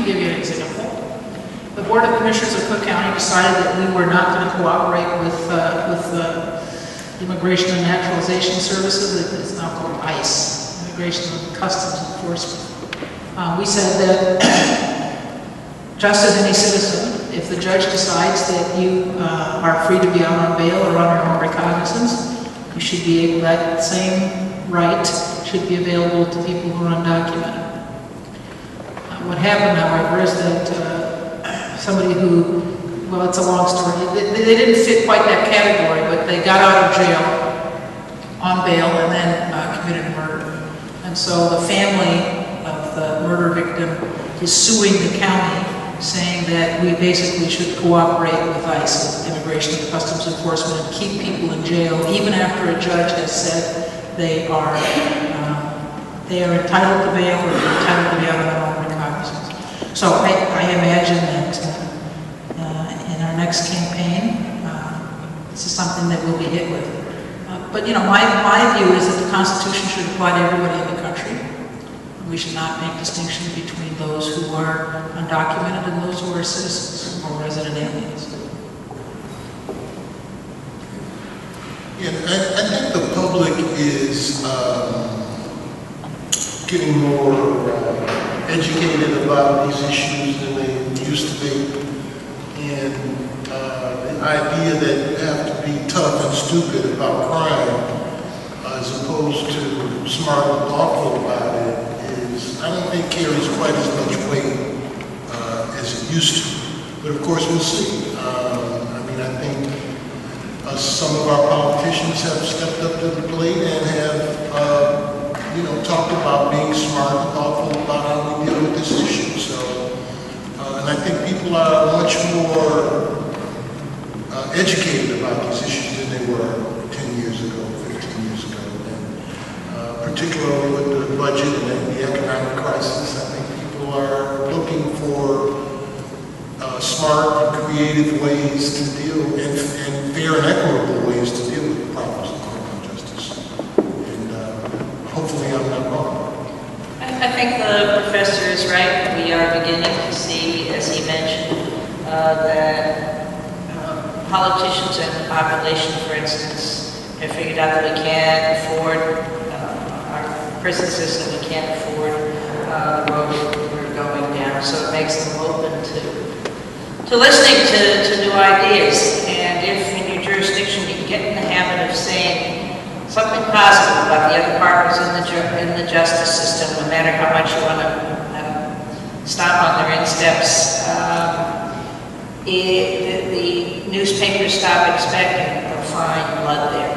can give you an example. The Board of Commissioners of Cook County decided that we were not going to cooperate with Immigration and Naturalization Services. It's now called ICE, Immigration and Customs Enforcement. We said that just as any citizen, if the judge decides that you are free to be out on bail or on your own recognizance, you should be able, that same right should be available to people who are undocumented. What happened, however, is that somebody who, well, it's a long story, they didn't fit quite that category, but they got out of jail on bail and then committed murder. And so the family of the murder victim is suing the county, saying that we basically should cooperate with ICE, with Immigration and Customs Enforcement, and keep people in jail even after a judge has said they are entitled to bail or they're entitled to be out on their own recognizance. So I imagine that in our next campaign, this is something that we'll be hit with. But you know, my view is that the Constitution should apply to everybody in the country. We should not make distinction between those who are undocumented and those who are citizens or resident aliens. Yeah, I think the public is getting more educated about these issues than they used to be. And the idea that you have to be tough and stupid about crime as opposed to smart and thoughtful about it, I don't think carries quite as much weight as it used to. But of course, we'll see. I mean, I think some of our politicians have stepped up to the plate and have, you know, talked about being smart and thoughtful about how we deal with this issue. So, and I think people are much more educated about these issues than they were 10 years ago, 15 years ago. Particularly with the budget and the economic crisis, I think people are looking for smart and creative ways to deal, and fair and equitable ways to deal with the problems of criminal justice. And hopefully I'm not wrong. I think the professor is right. We are beginning to see, as he mentioned, that politicians and the population, for instance, have figured out that we can't afford prison system, we can't afford the road we're going down, so it makes them open to listening to new ideas. And if in your jurisdiction you get in the habit of saying something positive about the other partners in the justice system, no matter how much you want to stomp on their insteps, the newspapers stop expecting to find blood there.